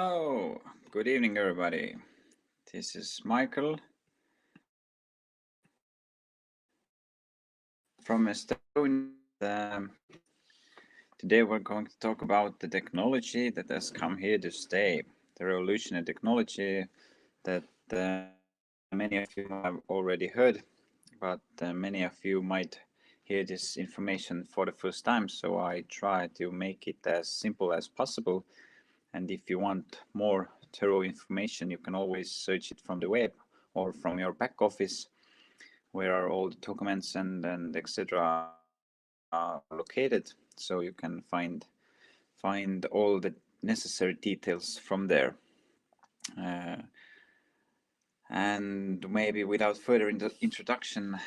Oh, good evening, everybody. This is Michael from Estonia. Today we're going to talk about the technology that has come here to stay, the revolution in technology that many of you have already heard, but many of you might hear this information for the first time. So I try to make it as simple as possible. And if you want more thorough information, you can always search it from the web or from your back office, where are all the documents and etc. are located. So you can find all the necessary details from there. And maybe without further introduction,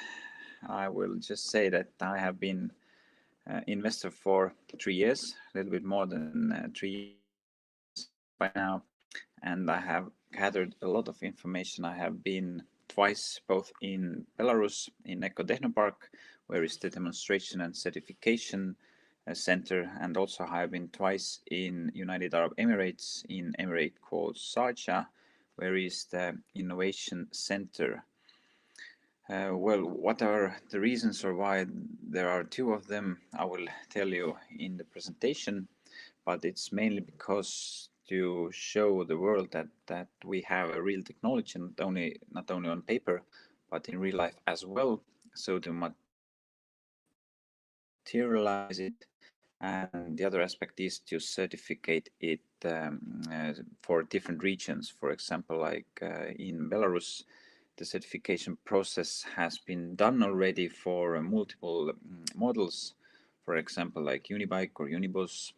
I will just say that I have been investor for 3 years, a little bit more than 3 years by now, and I have gathered a lot of information. I have been twice both in Belarus, in Eco Technopark, where is the demonstration and certification center, and also I have been twice in United Arab Emirates, in emirate called Sharjah, where is the innovation center. Well, what are the reasons or why there are two of them? I will tell you in the presentation, but it's mainly because to show the world that we have a real technology, not only on paper, but in real life as well. So to materialize it, and the other aspect is to certificate it for different regions. For example, like in Belarus, the certification process has been done already for multiple models, for example, like Unibike or Unibus,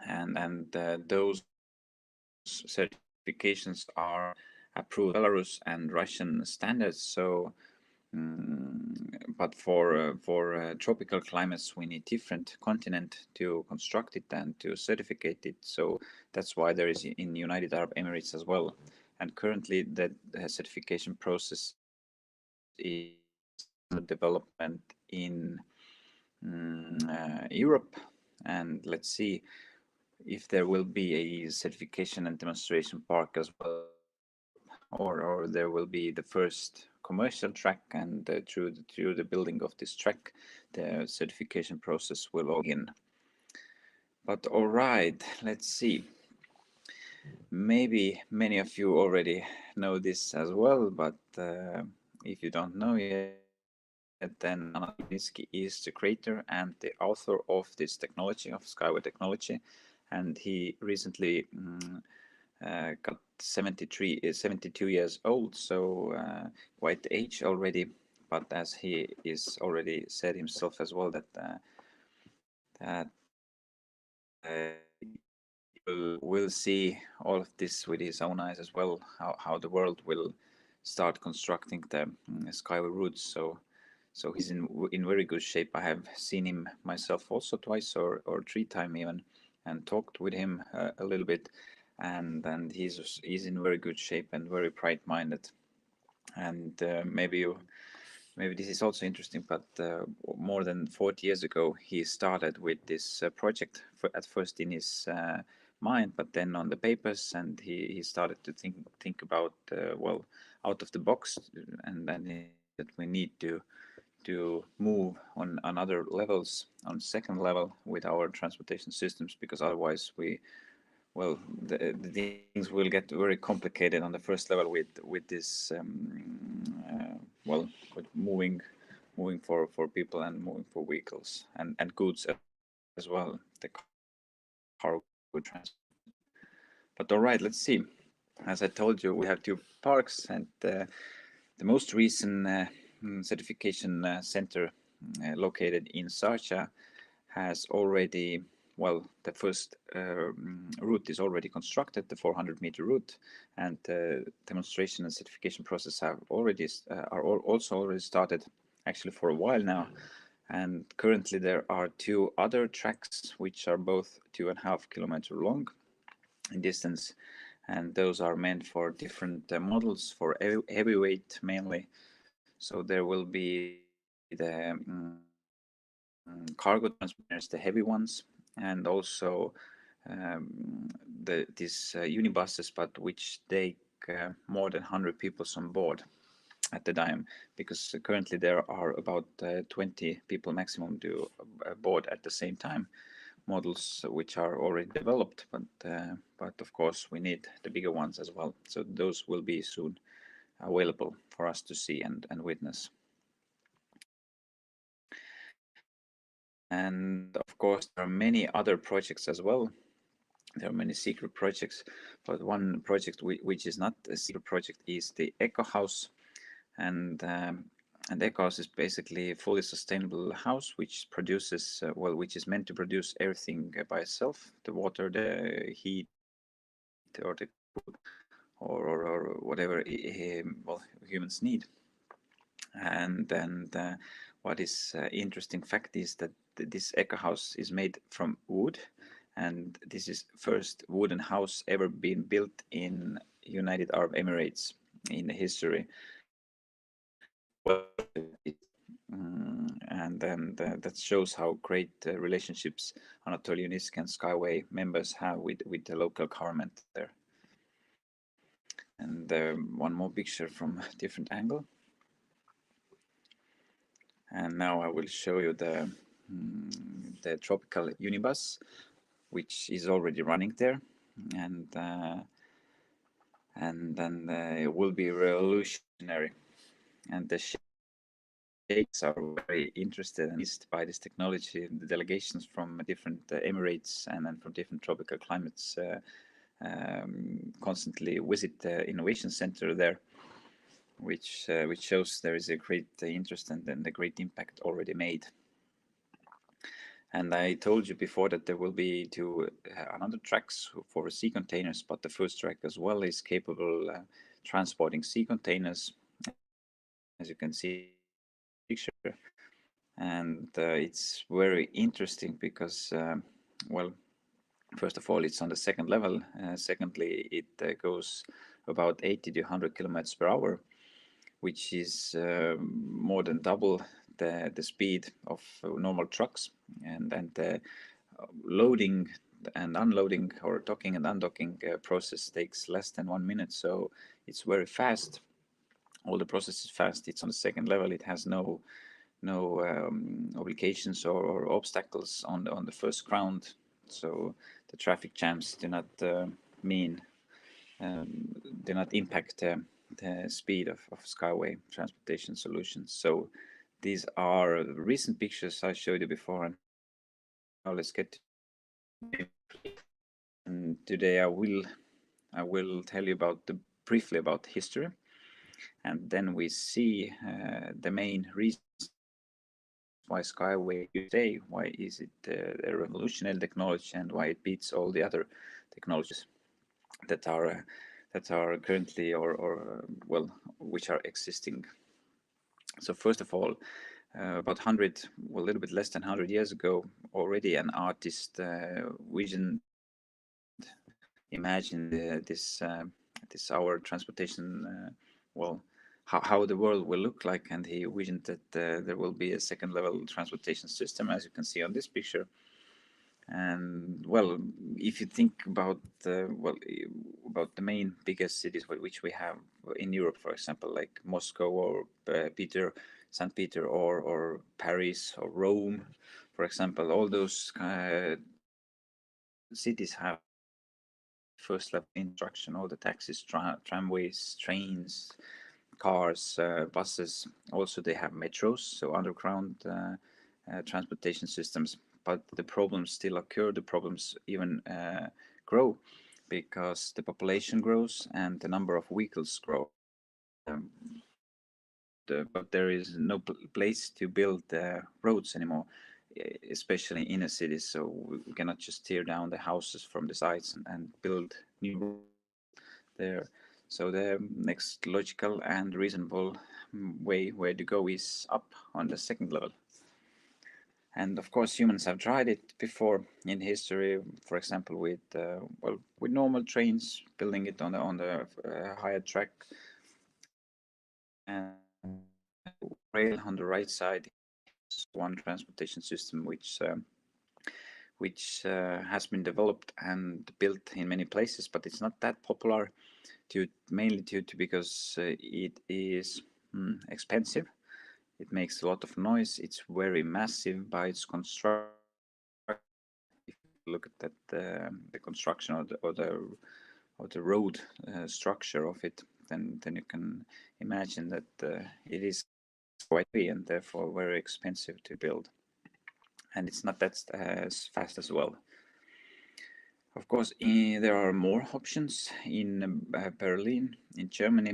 and those certifications are approved Belarus and Russian standards. So, but for tropical climates, we need different continent to construct it and to certificate it. So that's why there is in United Arab Emirates as well. And currently, the certification process is development in Europe, and let's see if there will be a certification and demonstration park as well, or there will be the first commercial track, and through the building of this track, the certification process will all begin. But all right, let's see. Maybe many of you already know this as well, but if you don't know yet, then Anatoli Unitsky is the creator and the author of this technology, of SkyWay Technology, and he recently got 72 years old, so quite the age already. But as he is already said himself as well, that will see all of this with his own eyes as well, how the world will start constructing the skyway routes. So he's in very good shape. I have seen him myself also twice or 3 times even, and talked with him a little bit, and he's in very good shape and very bright-minded. And maybe this is also interesting, but more than 40 years ago, he started with this project at first in his mind, but then on the papers, and he started to think about well, out of the box, and then that we need to move on other levels, on second level with our transportation systems, because otherwise the things will get very complicated on the first level with this with moving for people and moving for vehicles and goods as well, the cargo transport. But all right, let's see. As I told you, we have 2 parks, and the most recent certification center located in Sharjah has already, well, the first route is already constructed, the 400-meter route, and the demonstration and certification process have already also already started, actually for a while now. And currently there are 2 other tracks which are both 2.5 kilometers long in distance, and those are meant for different models, for heavyweight mainly. So there will be the cargo transporters, the heavy ones, and also these unibuses, but which take more than 100 people on board at the time, because currently there are about 20 people maximum to board at the same time. Models which are already developed, but of course we need the bigger ones as well. So those will be soon available for us to see and witness. And of course, there are many other projects as well. There are many secret projects, but one project which is not a secret project is the Eco House. And Eco House is basically a fully sustainable house which produces, which is meant to produce everything by itself: the water, the heat, or the food, or whatever humans need. And then what is interesting fact is that this Eco House is made from wood, and this is first wooden house ever been built in United Arab Emirates in history. And then that shows how great relationships Anatoli Unitsky and SkyWay members have with the local government there. And one more picture from a different angle. And now I will show you the tropical unibus, which is already running there, and then it will be revolutionary. And the sheikhs are very interested and pleased by this technology. The delegations from different Emirates and then from different tropical climates constantly visit the innovation center there, which shows there is a great interest and a great impact already made. And I told you before that there will be another tracks for sea containers, but the first track as well is capable transporting sea containers, as you can see in the picture. And it's very interesting because, first of all, it's on the second level. Secondly, it goes about 80 to 100 kilometers per hour, which is more than double the speed of normal trucks, and the loading and unloading or docking and undocking process takes less than 1 minute. So it's very fast. All the process is fast. It's on the second level. It has no obligations or obstacles on the first ground. So the traffic jams do not impact the speed of Skyway transportation solutions. So these are recent pictures I showed you before. And now let's get to and today I will tell you briefly about history, and then we see the main reasons why Skyway today, why is it a revolutionary technology, and why it beats all the other technologies that are currently which are existing. So first of all, about a little bit less than 100 years ago, already an artist imagined this our transportation, how the world will look like, and he envisioned that there will be a second level transportation system, as you can see on this picture. And if you think about about the main biggest cities which we have in Europe, for example, like Moscow or St. Peter or Paris or Rome, for example, all those cities have first level instruction, all the taxis, tramways, trains, cars, buses. Also, they have metros, so underground transportation systems. But the problems still occur. The problems even grow because the population grows and the number of vehicles grow. But there is no place to build roads anymore, especially in inner cities. So we cannot just tear down the houses from the sides and build new roads there. So the next logical and reasonable way where to go is up on the second level. And of course, humans have tried it before in history. For example, with normal trains, building it on the higher track, and rail on the right side is one transportation system which which has been developed and built in many places, but it's not that popular mainly due to because it is expensive. It makes a lot of noise. It's very massive by its construction. If you look at that, the construction or the road structure of it, then you can imagine that it is quite heavy and therefore very expensive to build, and it's not that as fast as well. Of course, there are more options in Berlin, in Germany.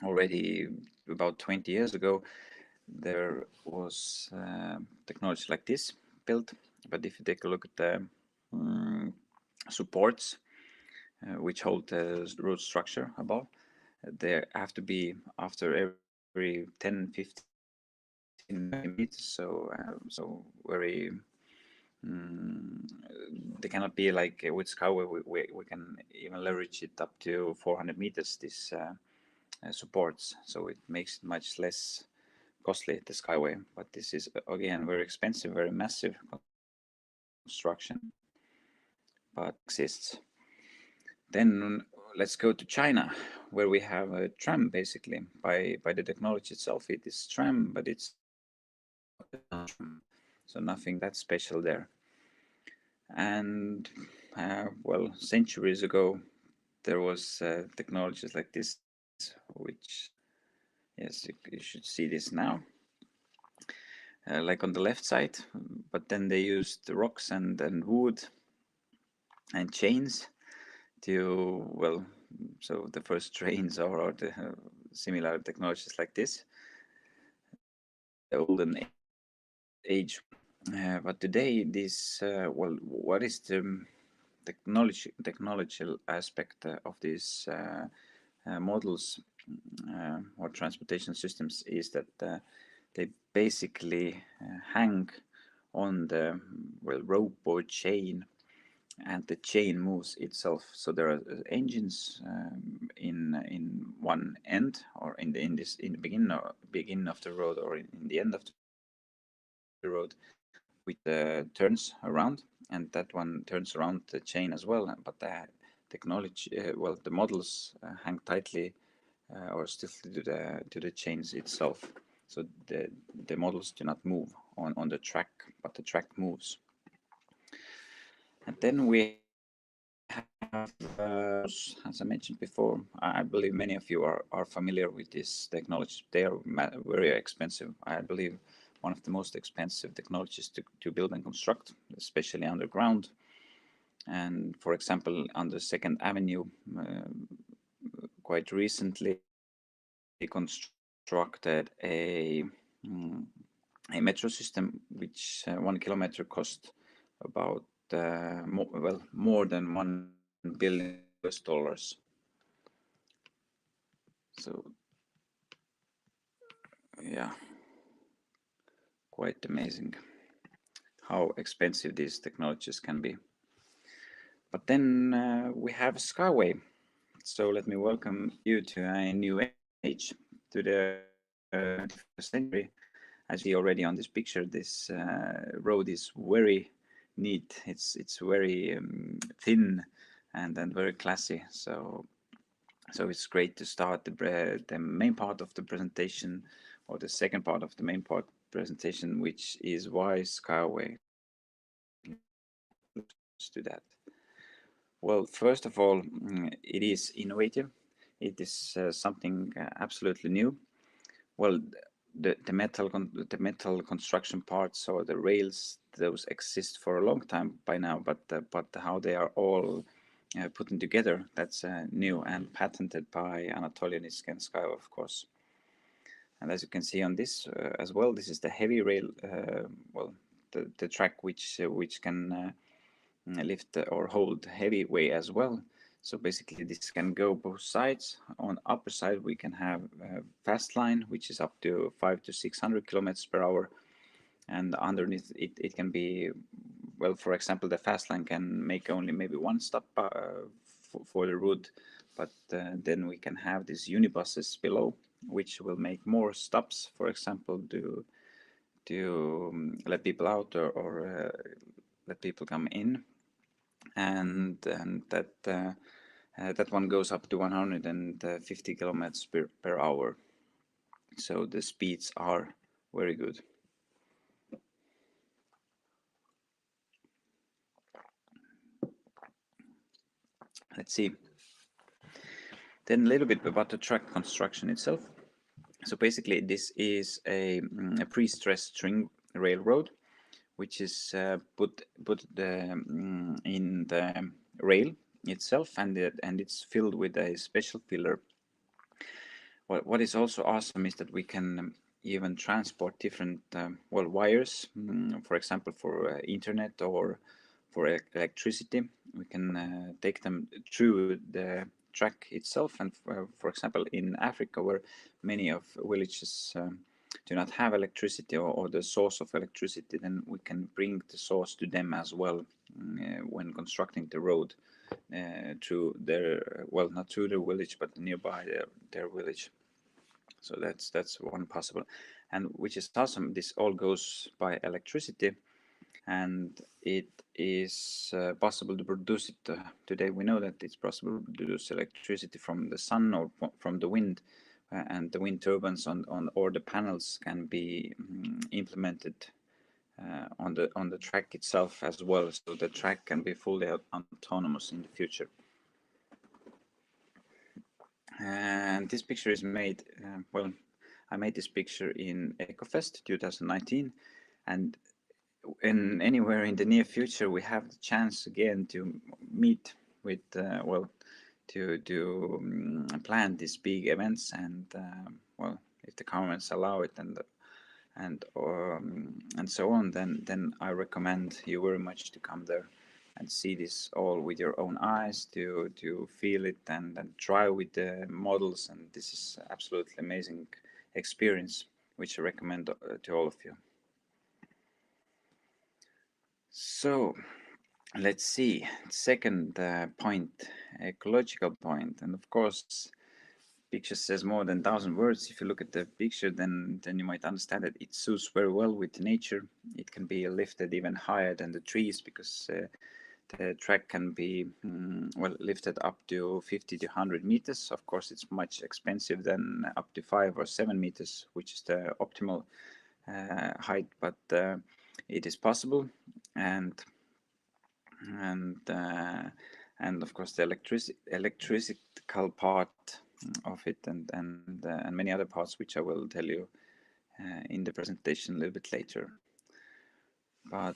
Already about 20 years ago, there was technology like this built. But if you take a look at the supports which hold the road structure above, they have to be after every 10, 15 meters. So very they cannot be like with SkyWay. We can even leverage it up to 400 meters. This supports, so it makes it much less costly, the SkyWay. But this is again very expensive, very massive construction, but exists. Then let's go to China, where we have a tram. Basically, by the technology itself, it is tram, but it's so nothing that special there. And well, centuries ago, there was technologies like this, which, yes, you should see this now, like on the left side, but then they used rocks and wood and chains to, well, so the first trains or the similar technologies like this, the olden age. But today, this, well, what is the technological aspect of these models or transportation systems is that they basically hang on the, well, rope or chain, and the chain moves itself. So there are engines in one end, or in the beginning of the road, or in the end of the road, which turns around, and that one turns around the chain as well. But the technology, well, the models hang tightly or stiffly to the chains itself. So the models do not move on the track, but the track moves. And then we have, as I mentioned before, I believe many of you are familiar with this technology. They are very expensive. I believe one of the most expensive technologies to build and construct, especially underground. And for example, on the Second Avenue, quite recently, they constructed a metro system, which 1 kilometer cost about more than $1 billion. So yeah, quite amazing how expensive these technologies can be. But then we have SkyWay. So let me welcome you to a new age, to the 21st century. As you see already on this picture, this road is very neat. It's very thin and very classy. So it's great to start the main part of the presentation, or the second part of the main part presentation, which is why SkyWay. Let's do that. Well, first of all, it is innovative. It is something absolutely new. Well, the metal construction parts, or the rails, those exist for a long time by now, but how they are all put together, that's new and patented by Anatoli Unitsky and SkyWay, of course. And as you can see on this as well, this is the heavy rail, well, the track which can lift or hold heavy weight as well. So basically this can go both sides. On upper side we can have a fast line, which is up to 500 to 600 kilometers per hour, and underneath it can be, well, for example, the fast line can make only maybe one stop for the route, but then we can have these unibuses below, which will make more stops, for example, to let people out, or let people come in, and that one goes up to 150 kilometers per hour. So the speeds are very good. Let's see. Then a little bit about the track construction itself. So basically, this is a pre-stressed string railroad, which is put in the rail itself, and it's filled with a special filler. What is also awesome is that we can even transport different wires, for example, for internet or for electricity. We can take them through the track itself, and for example, in Africa, where many of villages do not have electricity or the source of electricity, then we can bring the source to them as well when constructing the road to their, well, not to their village, but nearby their village. So that's one possible, and which is awesome. This all goes by electricity, and it is possible to produce it. Today we know that it's possible to produce electricity from the sun or from the wind, and the wind turbines on or the panels can be implemented on the track itself as well, so the track can be fully autonomous in the future. And this picture is made, well, I made this picture in EcoFest 2019, and anywhere in the near future we have the chance again to meet with, well, to plan these big events, and well, if the governments allow it and so on, then I recommend you very much to come there and see this all with your own eyes, to feel it and try with the models. And this is absolutely amazing experience, which I recommend to all of you. So let's see, second point, ecological point. And of course, picture says more than 1,000 words. If you look at the picture, then you might understand that it suits very well with nature. It can be lifted even higher than the trees, because the track can be well, lifted up to 50 to 100 meters. Of course, it's much expensive than up to 5 or 7 meters, which is the optimal height, but it is possible. And of course the electrical part of it, and many other parts, which I will tell you in the presentation a little bit later. But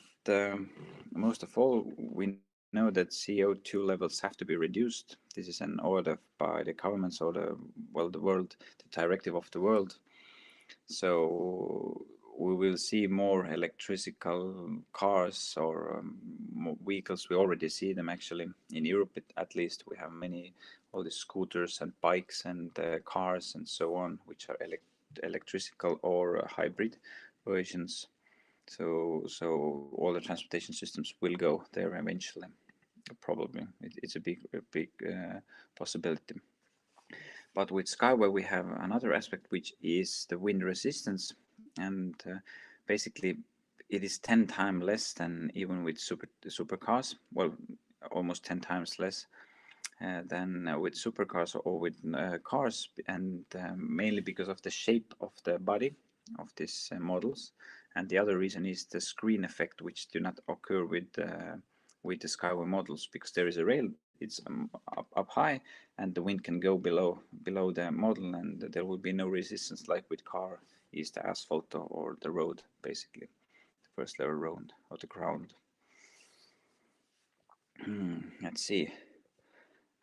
most of all, we know that CO2 levels have to be reduced. This is an order by the governments or the world, the directive of the world. So we will see more electrical cars or more vehicles. We already see them actually in Europe. At least we have all the scooters and bikes and cars and so on, which are electrical or hybrid versions. So all the transportation systems will go there eventually. Probably it's a big possibility. But with SkyWay we have another aspect, which is the wind resistance, and basically it is 10 times less than even with supercars. Well, almost 10 times less than with supercars or with cars, and mainly because of the shape of the body of these models. And the other reason is the screen effect, which do not occur with the SkyWay models, because there is a rail. It's up high, and the wind can go below the model, and there will be no resistance like with car is the asphalt or the road, basically the first level road or the ground. Let's see.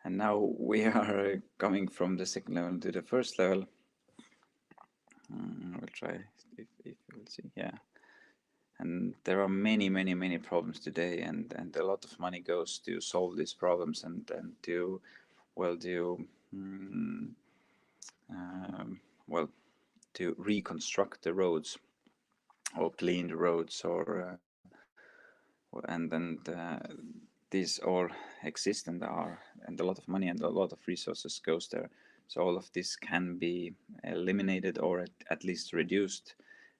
And now we are coming from the second level to the first level. We'll try if we'll see. Yeah. And there are many problems today, and a lot of money goes to solve these problems and to, well, to reconstruct the roads or clean the roads, or these all exist and a lot of money and a lot of resources goes there. So all of this can be eliminated or at least reduced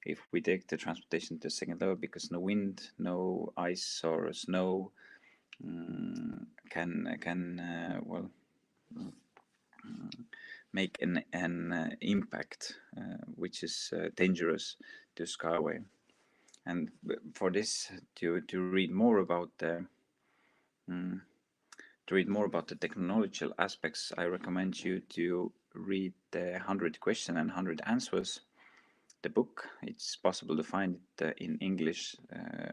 if we take the transportation to the second level, because no wind, no ice or snow can well make an impact which is dangerous to Skyway. And for this, to read more about the technological aspects, I recommend you to read the 100 Questions and 100 Answers, the book. It's possible to find it in English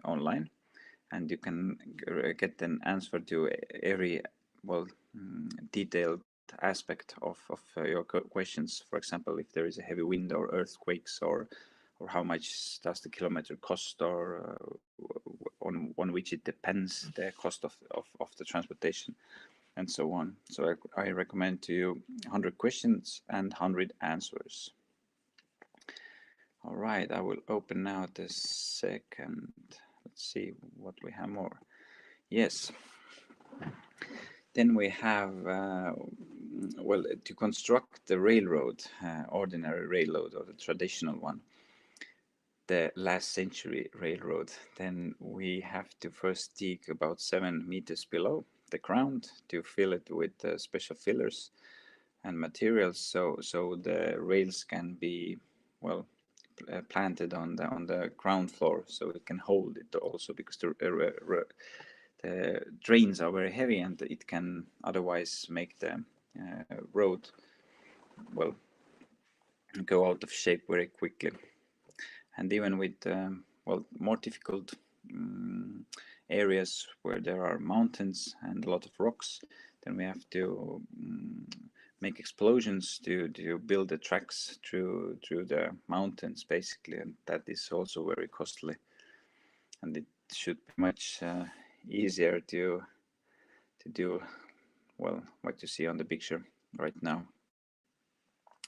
online, and you can get an answer to every detailed aspect of your questions. For example, if there is a heavy wind or earthquakes, or how much does the kilometer cost, or on which it depends, the cost of the transportation, and so on. So I recommend to you 100 Questions and 100 Answers. All right, I will open now the second. Let's see what we have more. Yes. Then we have, to construct the railroad, ordinary railroad or the traditional one, the last century railroad, then we have to first dig about 7 meters below the ground to fill it with special fillers and materials, so the rails can be planted on the ground floor, so it can hold it also, because the drains are very heavy and it can otherwise make the road go out of shape very quickly. And even with more difficult areas where there are mountains and a lot of rocks, then we have to make explosions to build the tracks through the mountains, basically, and that is also very costly. And it should be much easier to do what you see on the picture right now.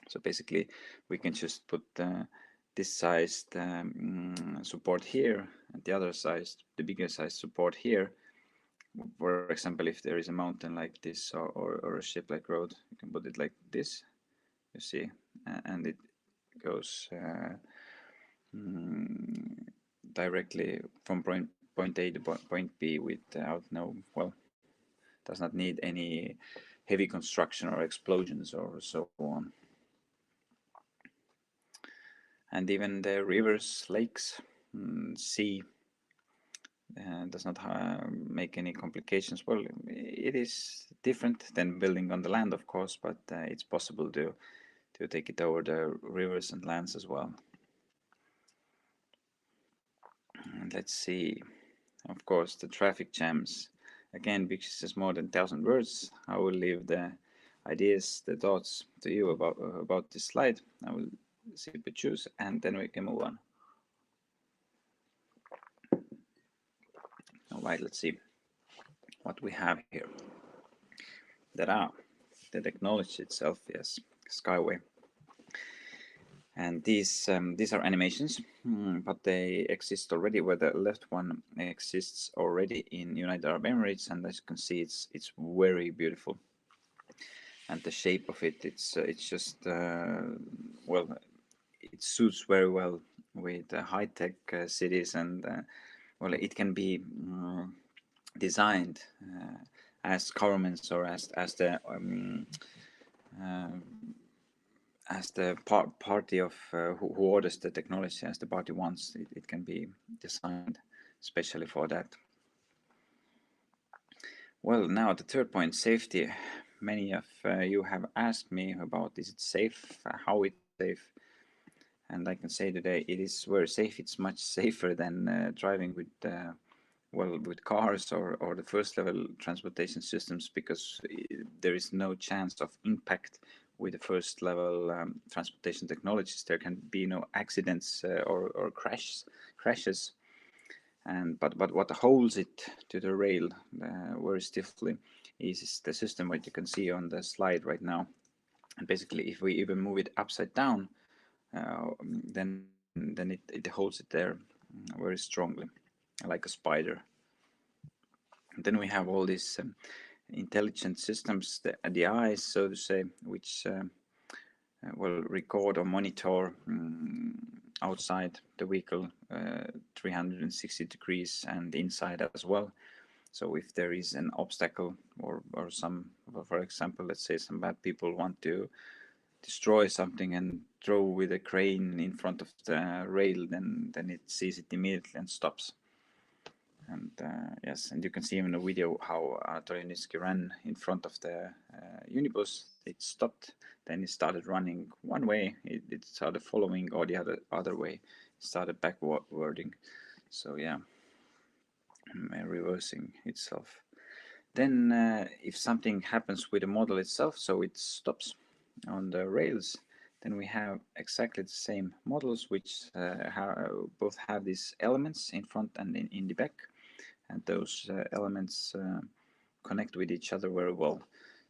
So basically, we can just put this sized support here, and the other size, the bigger size support here. For example, if there is a mountain like this, or a ship-like road, you can put it like this, you see, and it goes directly from point A to point B without does not need any heavy construction or explosions or so on. And even the rivers, lakes, sea does not make any complications. Well, it is different than building on the land, of course, but it's possible to take it over the rivers and lands as well. And let's see, of course, the traffic jams. Again, because it's more than 1,000 words, I will leave the ideas, the thoughts to you about this slide. I will simply choose, and then we can move on. All right, let's see what we have here. There are the technology itself, yes, SkyWay. And these are animations, but they exist already. Where the left one exists already in United Arab Emirates, and as you can see, it's very beautiful. And the shape of it, it's just it suits very well with high-tech cities, and it can be designed as governments, or as the party of who orders the technology, as the party wants. It can be designed especially for that. Well, now the third point, safety. Many of you have asked me about, is it safe, how it's safe, and I can say today it is very safe. It's much safer than driving with with cars or the first level transportation systems, because there is no chance of impact with the first level transportation technologies. There can be no accidents or crashes. And but what holds it to the rail very stiffly is the system, what you can see on the slide right now. And basically, if we even move it upside down, then it holds it there very strongly, like a spider. And then we have all these intelligent systems, the eyes, so to say, which will record or monitor outside the vehicle 360 degrees and inside as well. So if there is an obstacle or some, for example, let's say some bad people want to destroy something and throw with a crane in front of the rail, then it sees it immediately and stops. And yes, and you can see in the video how Anatoli Unitsky ran in front of the unibus. It stopped, then it started running one way, it started following, or the other way, it started backwarding. So yeah, reversing itself. Then if something happens with the model itself, so it stops on the rails, then we have exactly the same models, which both have these elements in front and in the back, and those elements connect with each other very well.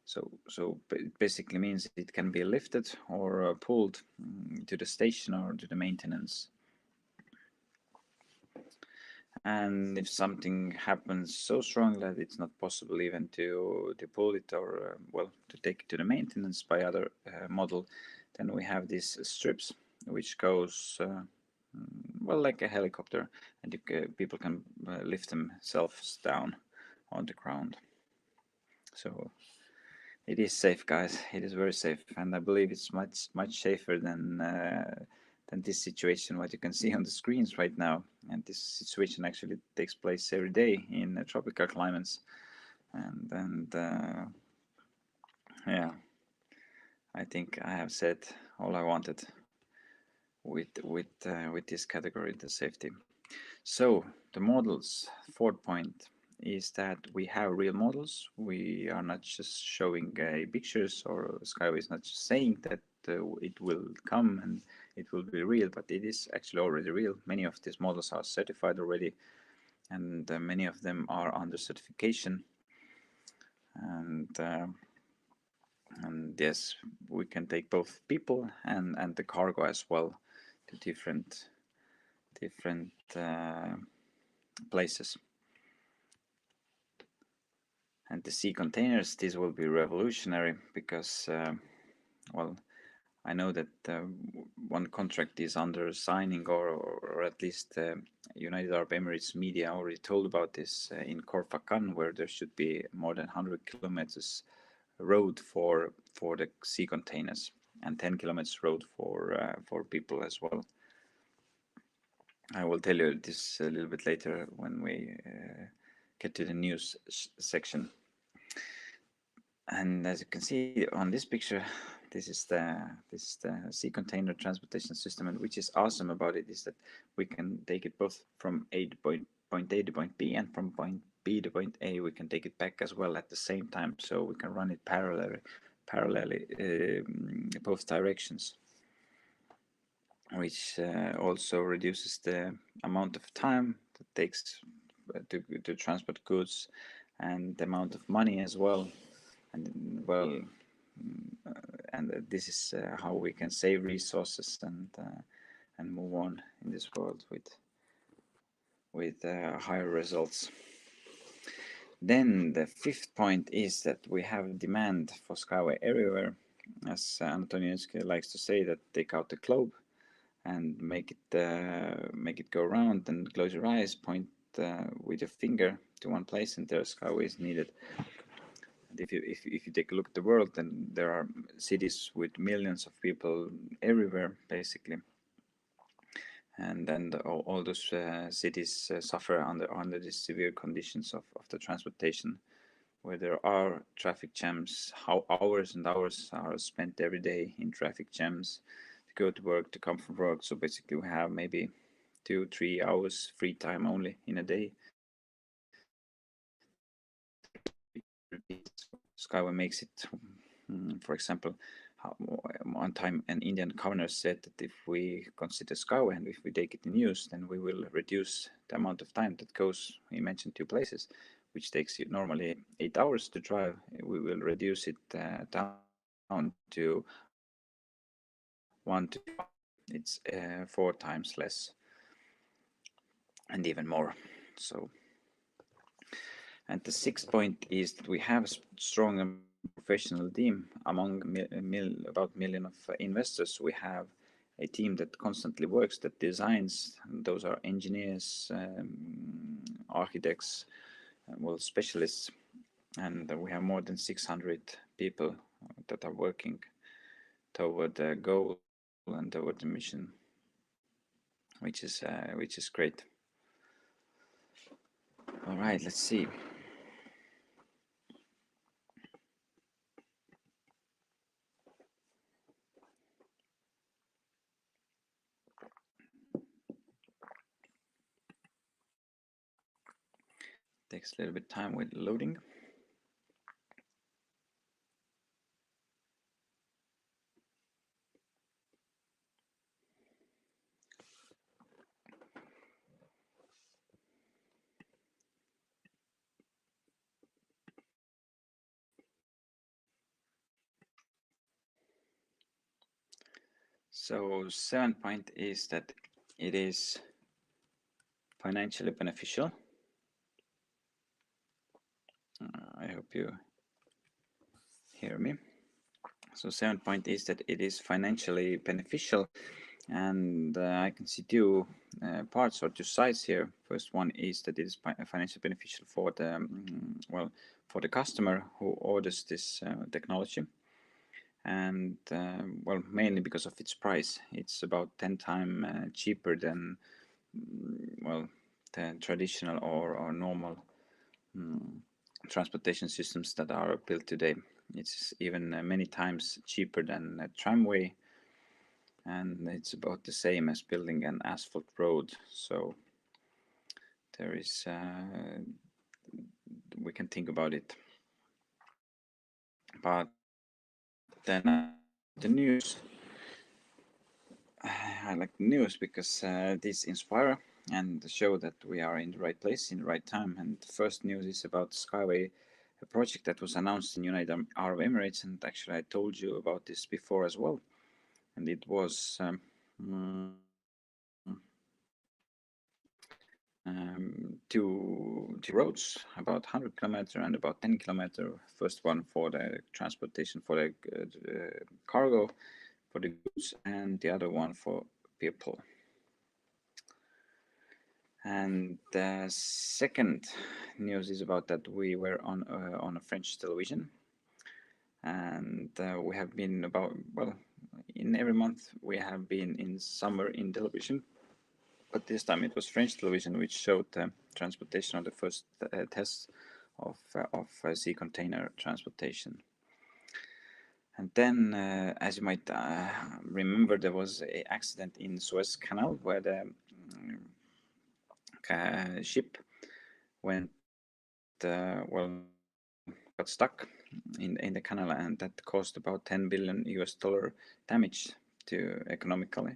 So it basically means it can be lifted or pulled to the station or to the maintenance. And if something happens so strong that it's not possible even to pull it or well, to take it to the maintenance by other model, then we have these strips which goes well, like a helicopter, and people can lift themselves down on the ground. So it is safe, guys. It is very safe, and I believe it's much safer than this situation what you can see on the screens right now. And this situation actually takes place every day in tropical climates. And yeah, I think I have said all I wanted with this category, the safety. So the models, fourth point, is that we have real models. We are not just showing pictures, or SkyWay is not just saying that it will come and it will be real, but it is actually already real. Many of these models are certified already, and many of them are under certification. And yes, we can take both people and the cargo as well to different places. And the sea containers, this will be revolutionary because, well, I know that one contract is under signing, or at least United Arab Emirates media already told about this in Khor-Fakkan, where there should be more than 100 kilometers road for the sea containers and 10 kilometers road for people as well. I will tell you this a little bit later when we get to the news section. And as you can see on this picture, this is the sea container transportation system, and which is awesome about it is that we can take it both from point A to point B, and from point B to point A we can take it back as well at the same time, so we can run it parallelly both directions, which also reduces the amount of time that takes to transport goods, and the amount of money as well. And well, and this is how we can save resources and move on in this world with higher results. Then the fifth point is that we have demand for SkyWay everywhere, as Anatoli Unitsky likes to say, that take out the globe and make it go around, and close your eyes, point with your finger to one place, and there SkyWay is needed. And if you take a look at the world, then there are cities with millions of people everywhere, basically. And then all those cities suffer under these severe conditions of the transportation, where there are traffic jams. How hours and hours are spent every day in traffic jams to go to work, to come from work. So basically we have maybe 2-3 hours free time only in a day. SkyWay makes it, for example, one time an Indian governor said that if we consider SkyWay and if we take it in use, then we will reduce the amount of time that goes. He mentioned 2 places, which takes you normally 8 hours to drive. We will reduce it down to 1 to 2. It's 4 times less, and even more. So, and the sixth point is that we have a strong and professional team among about 1 million of investors. We have a team that constantly works, that designs. Those are engineers, architects, well, specialists, and we have more than 600 people that are working toward the goal and toward the mission, which is great. All right, let's see. Takes a little bit time with loading. So 7 point is that it is financially beneficial. I hope you hear me. So 7 point is that it is financially beneficial, and I can see two parts or two sides here. First one is that it is financially beneficial for the well, for the customer who orders this technology, and well, mainly because of its price. It's about 10 times cheaper than well, the traditional or normal transportation systems that are built today. It's even many times cheaper than a tramway, and it's about the same as building an asphalt road. So there is, we can think about it. But then the news, I like the news because these inspire and show that we are in the right place in the right time. And the first news is about SkyWay, a project that was announced in United Arab Emirates, and actually I told you about this before as well. And it was two roads, about 100 kilometer and about 10 kilometer. First one for the transportation for the cargo, for the goods, and the other one for people. And the second news is about that we were on a French television, and we have been about, well, in every month we have been in summer in television, but this time it was French television which showed the transportation of the first test of sea container transportation. And then, as you might remember, there was an accident in Suez Canal where the ship went, well, got stuck in the canal, and that caused about $10 billion damage to economically.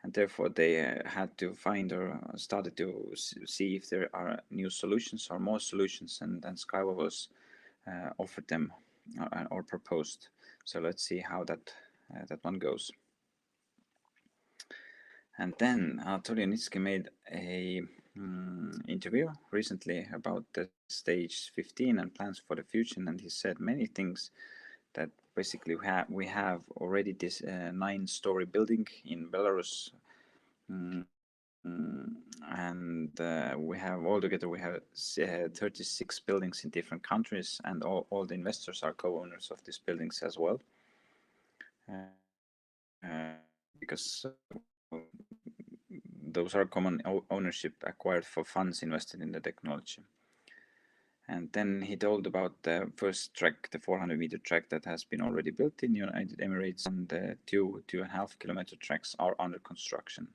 And therefore they had to find or started to see if there are new solutions or more solutions, and then SkyWay was offered them or proposed. So let's see how that one goes. And then Anatoli Unitsky made a interview recently about the stage 15 and plans for the future, and he said many things that basically we have already this 9-story building in Belarus. And we have altogether 36 buildings in different countries, and all the investors are co-owners of these buildings as well, because those are common ownership acquired for funds invested in the technology. And then he told about the first track, the 400-meter track that has been already built in United Emirates, and the 2.5 kilometer tracks are under construction.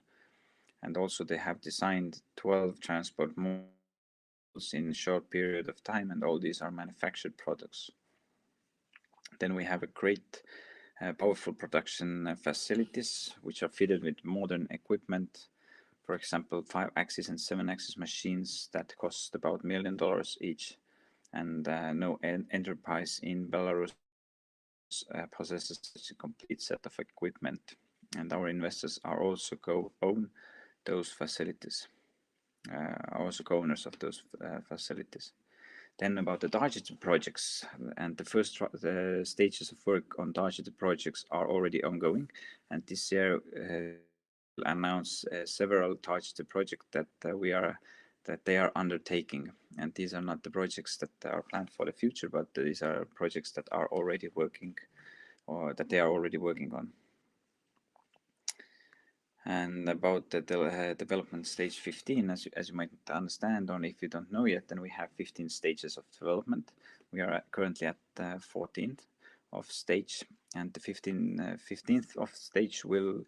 And also they have designed 12 transport modes in a short period of time, and all these are manufactured products. Then we have a great powerful production facilities which are fitted with modern equipment. For example, 5-axis and 7-axis machines that cost about $1 million each, and no enterprise in Belarus possesses such a complete set of equipment. And our investors are also co-own those facilities, also co-owners of those facilities. Then about the targeted projects, and the first stages of work on targeted projects are already ongoing, and this year announce several targeted projects that they are undertaking, and these are not the projects that are planned for the future, but these are projects that are already working or that they are already working on. And about the development stage 15, as you might understand, or if you don't know yet, then we have 15 stages of development. We are currently at 14th of stage, and the 15th of stage will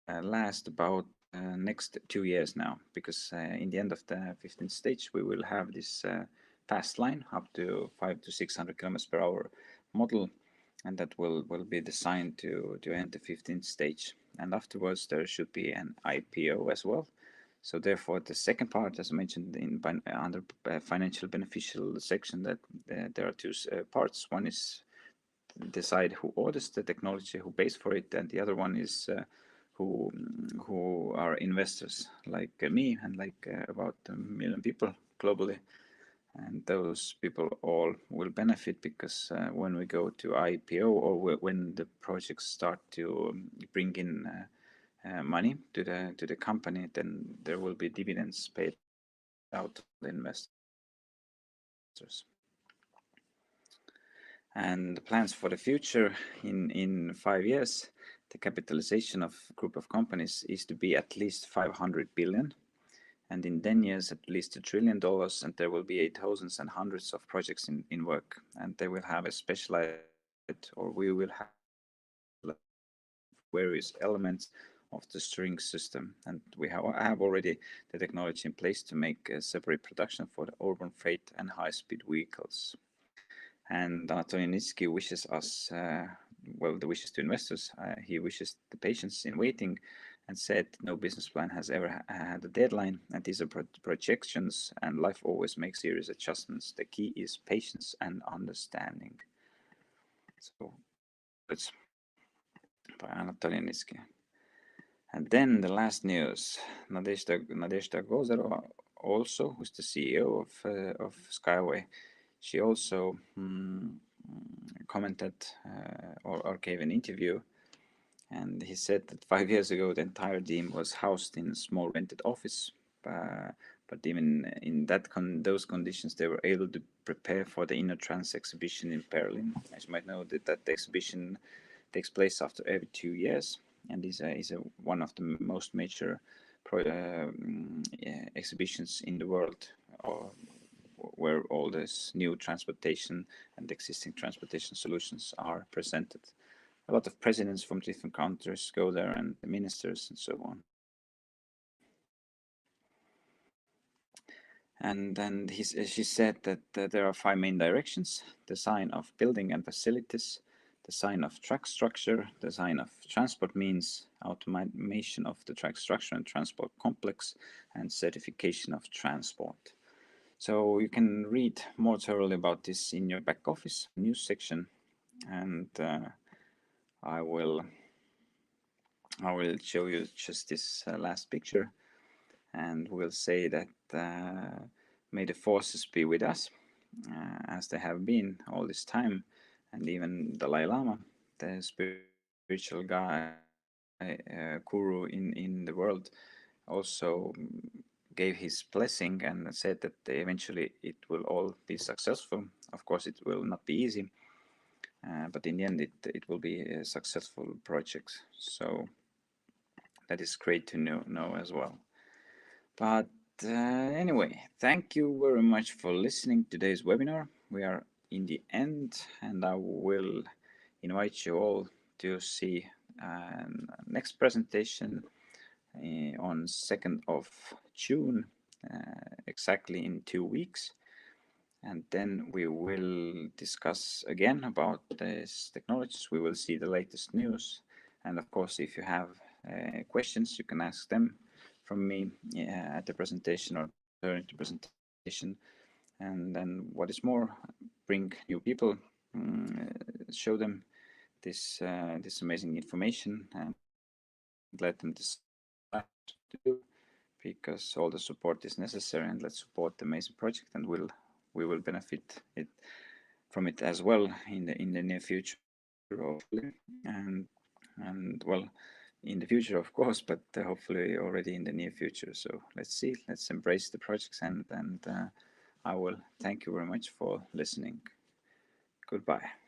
last about next 2 years now, because in the end of the 15th stage we will have this fast line up to 500 to 600 kilometers per hour model, and that will be designed to end the 15th stage. And afterwards there should be an IPO as well. So therefore the second part, as I mentioned under financial beneficial section, that there are two parts. One is decide who orders the technology, who pays for it, and the other one is who are investors like me and like about 1 million people globally. And those people all will benefit, because when we go to IPO, or when the projects start to bring in money to the company, then there will be dividends paid out to the investors. And the plans for the future: in 5 years, the capitalization of a group of companies is to be at least 500 billion. And in 10 years, at least $1 trillion, and there will be thousands and hundreds of projects in work, and they will have a specialized, or we will have various elements of the steering system, and we have already the technology in place to make a separate production for the urban freight and high-speed vehicles. And Anatoli Unitsky wishes us, well, the wishes to investors, he wishes the patience in waiting, and said no business plan has ever had a deadline, and these are projections, and life always makes serious adjustments. The key is patience and understanding. So it's by Anatoli Unitsky. And then the last news: Nadezhda Kosareva, also, who's the CEO of SkyWay, she also commented or gave an interview. And he said that 5 years ago, the entire team was housed in a small rented office. But even in those conditions, they were able to prepare for the Inner Trans exhibition in Berlin. As you might know, that the exhibition takes place after every 2 years, and is one of the most major exhibitions in the world, where all this new transportation and existing transportation solutions are presented. A lot of presidents from different countries go there, and the ministers and so on. And then she said that there are 5 main directions: design of building and facilities, design of track structure, design of transport means, automation of the track structure and transport complex, and certification of transport. So you can read more thoroughly about this in your back office news section, and I will show you just this last picture, and we'll say that may the forces be with us, as they have been all this time. And even Dalai-lama, the spiritual guy, guru in the world, also gave his blessing and said that eventually it will all be successful. Of course, it will not be easy, but in the end it will be a successful project. So that is great to know as well. But anyway, thank you very much for listening to today's webinar. We are in the end, and I will invite you all to see next presentation on 2nd of June, exactly in 2 weeks. And then we will discuss again about these technologies. We will see the latest news. And of course, if you have questions, you can ask them from me at the presentation or during the presentation. And then what is more, bring new people, show them this amazing information, and let them decide what to do, because all the support is necessary. And let's support the amazing project, and we will benefit from it as well in the near future, hopefully. And well, in the future, of course, but hopefully already in the near future. So let's see, let's embrace the projects, and I will thank you very much for listening. Goodbye.